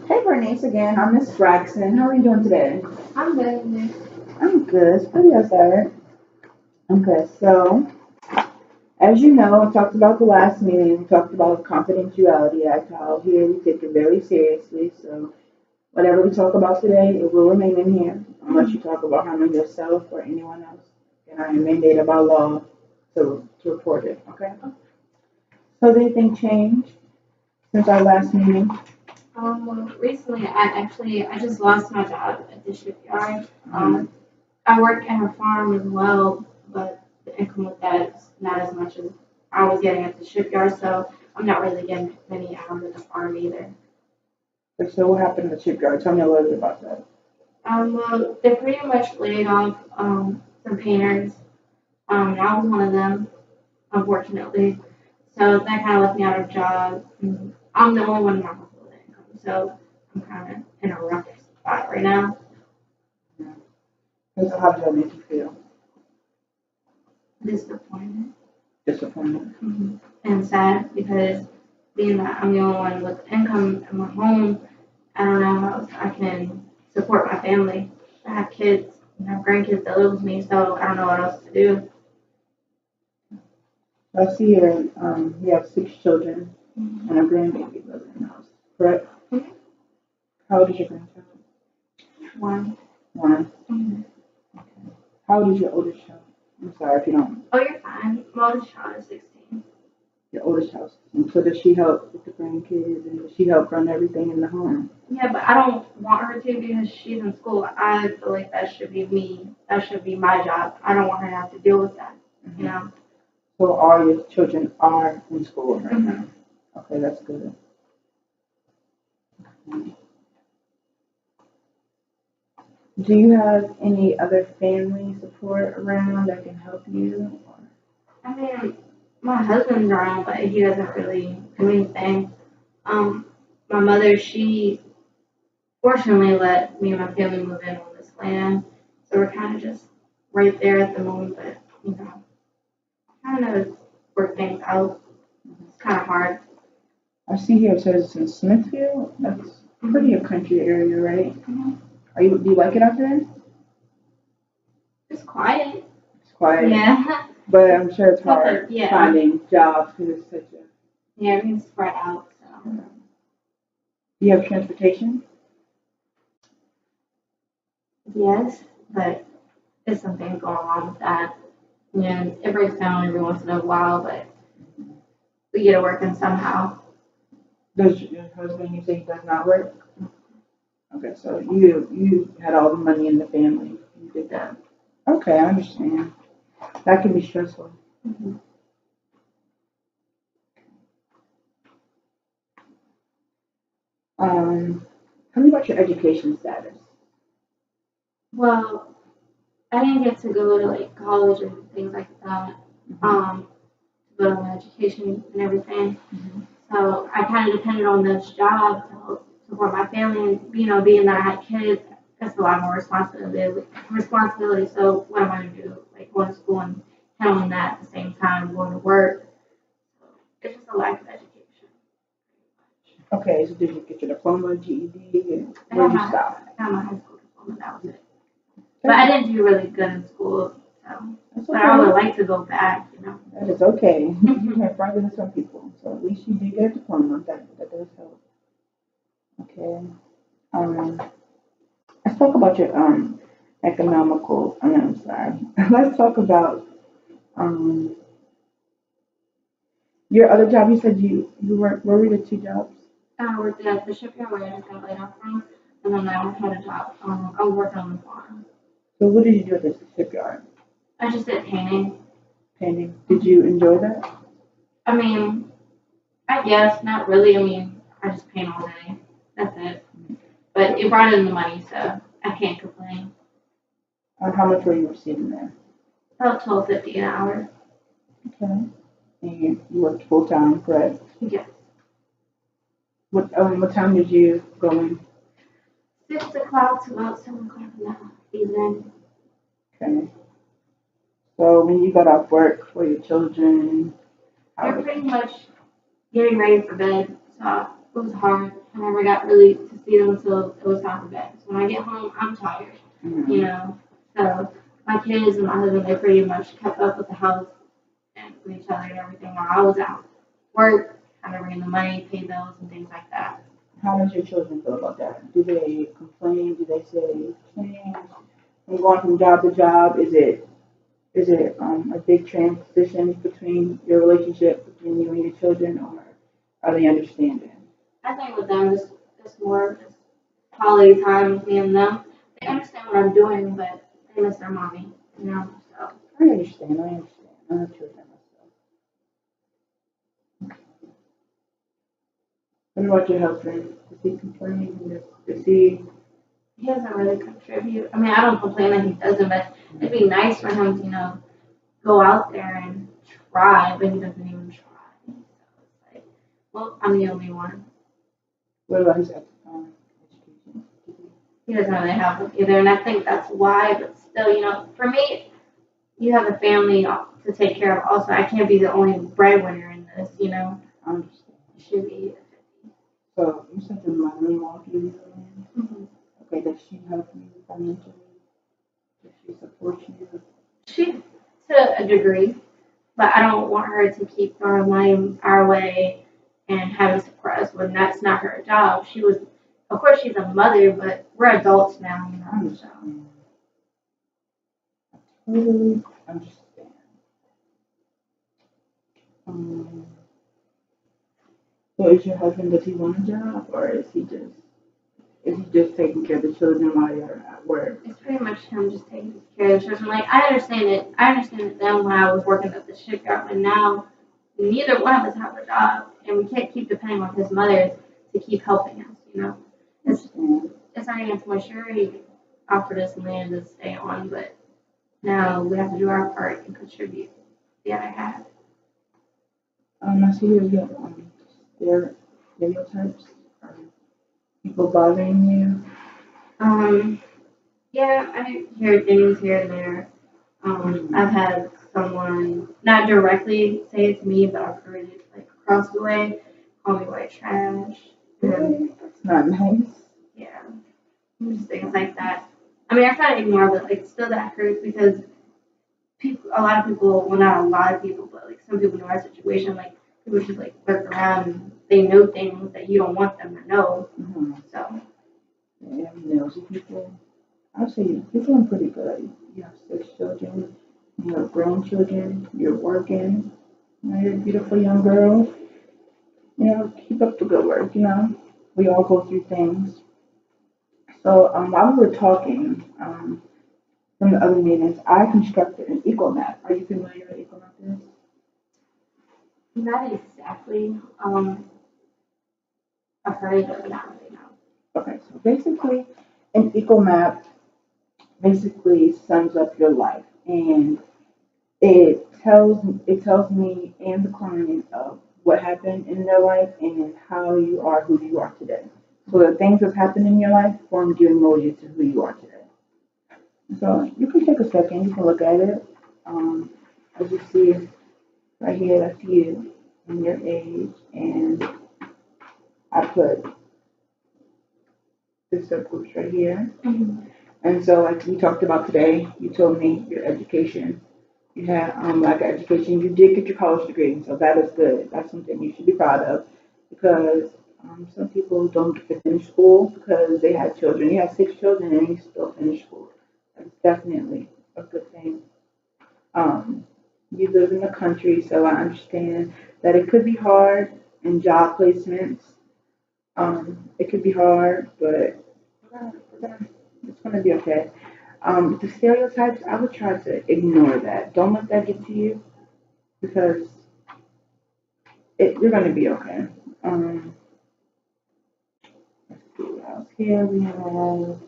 Hey Bernice again, I'm Miss Braxton. How are you doing today? I'm good. I'm good. It's pretty outside. Okay, so as you know, I talked about the last meeting. We talked about confidentiality act. How here we take it very seriously. So whatever we talk about today, it will remain in here unless you talk about harming yourself or anyone else. And I am mandated by law to report it. Okay. So did anything change since our last meeting? Well, recently I just lost my job at the shipyard. I work at a farm as well, but the income with that is not as much as I was getting at the shipyard, so I'm not really getting many hours at the farm either. So what happened at the shipyard? Tell me a little bit about that. Well, they pretty much laid off some painters. I was one of them, unfortunately. So that kind of left me out of job. I'm the only one in my household with income, so I'm kind of in a rough spot right now. So how does that make you feel? Disappointed. Disappointed. And sad because being that I'm the only one with income in my home, I don't know how else I can support my family. I have kids and I have grandkids that live with me, so I don't know what else to do. I see here you have 6 children and a grandbaby living in the house, correct? Mhm. How old is your grandchild? One. One. Mhm. How old is your oldest child? I'm sorry if you don't. Oh, you're fine. My oldest child is 16. Your oldest child. And so does she help with the grandkids and does she help run everything in the home? Yeah, but I don't want her to because she's in school. I feel like that should be me. That should be my job. I don't want her to have to deal with that, you know? So all your children are in school right now. Okay, that's good. Do you have any other family support around that can help you? I mean, my husband's around, but he doesn't really do anything. Um, my mother, she fortunately let me and my family move in on this land, so we're kind of just right there at the moment. But trying to work things out. It's kind of hard. I see here it says it's in Smithfield. That's pretty a country area, right? Do you like it out there? It's quiet. It's quiet. Yeah. But I'm sure it's hard Yeah. finding jobs because it's such a. Yeah, everything's spread out. So. Do you have transportation? Yes, but there's some things going on with that. And it breaks down every once in a while, but we get it working somehow. Does your husband, you say he does not work? Okay, so you had all the money in the family. You did that. Okay, I understand. That can be stressful. Tell me about your education status. Well, I didn't get to go to like college and things like that. To go to my education and everything. So I kind of depended on this job to help support my family, and being that I had kids, that's a lot more responsibility. Responsibility. So what am I going to do? Like going to school and handling that at the same time, going to work. So it's just a lack of education. Okay, so did you get your diploma, GED, and I where got did you my stop? I got my high school diploma. That was it. But I didn't do really good in school. So, That's but I okay. would like to go back. That is okay. You have farther than some people, so at least you did get a diploma. That does help. Okay. Let's talk about your economical. I mean, I'm sorry. Let's talk about um your other job. You said you work. Where were your 2 jobs? I worked at the shipyard where I just got laid off from, and then I had a job. I was working on the farm. So what did you do at the shipyard? I just did painting. Painting. Did you enjoy that? I mean, I guess not really. I mean, I just paint all day. That's it. But it brought in the money, so I can't complain. How much were you receiving there? About $12.50 an hour. Okay. And you worked full time, correct? Yes. What time did you go in? 6 o'clock to about 7 o'clock in the evening. Okay. So when you got off work for your children, They're pretty much getting ready for bed, so it was hard. I never got really to see them until it was time for bed. So when I get home, I'm tired, you know. So my kids and my husband, they pretty much kept up with the house and with each other and everything while I was out work, kind of bringing the money, pay bills and things like that. How does your children feel about that? Do they complain? Do they say, change? From going from job to job, is it a big transition between your relationship between you and your children, or are they understanding? I think with them, it's more just quality time with me and them. They understand what I'm doing, but they miss their mommy, you know. So I understand. I understand. I have children myself. What about your husband? Does he complain? Does he? he doesn't really contribute. I mean, I don't complain that he doesn't, but it'd be nice for him to, go out there and try, but he doesn't even try. So it's like, well, I'm the only one. What about his education? He doesn't really have it either, and I think that's why. But still, for me, you have a family to take care of. Also, I can't be the only breadwinner in this. I understand. It should be. So you said your mother-in-law gave you the land. Mm-hmm. Okay, does she help you financially? Does she support you? She, to a degree, but I don't want her to keep throwing money our way and having to support us when that's not her job. Of course, she's a mother, but we're adults now, I So. understand. I totally understand. Um, so is your husband, does he want a job, or is he just taking care of the children while you're at work? It's pretty much him just taking care of the children. Like I understand it. I understand it then when I was working at the shipyard, but now neither one of us have a job, and we can't keep depending on his mother to keep helping us. It's not even so much sure he offered us land to stay on, but now we have to do our part and contribute the other half. I see you there stereotypes. Are people bothering you? Yeah, I hear things here and there. I've had someone not directly say it to me, but I've heard it like across the way, call me white trash. Really? That's not nice. Yeah, just things like that. I mean, I try to ignore, but like still that hurts because a lot of people, well, not a lot of people, but like some people know our situation. Like people just like lurk around and they know things that you don't want them to know. Mm-hmm. So. Yeah, nosy people. I'll say you're doing pretty good. You have 6 children, you have grown children, you're working, you're a beautiful young girl. Keep up the good work, We all go through things. So while we were talking, from the other meetings, I constructed an eco-map. Are you familiar with eco-map is? Not exactly. I've heard of it, but not really know. Okay, so basically, an eco-map basically sums up your life, and it tells me and the client of what happened in their life and how you are who you are today. So the things that happened in your life formed you and molded you to who you are today. So you can take a second, you can look at it. As you see right here, that's you and your age, and I put the circles right here. Mm-hmm. And so, like we talked about today, you told me your education. You had like education. You did get your college degree, so that is good. That's something you should be proud of, because some people don't get to finish school because they had children. You had 6 children and you still finish school. That's definitely a good thing. You live in the country, so I understand that it could be hard in job placements. It could be hard, but it's gonna be okay. The stereotypes, I would try to ignore that. Don't let that get to you, because you're gonna be okay. Let's see what else here we have.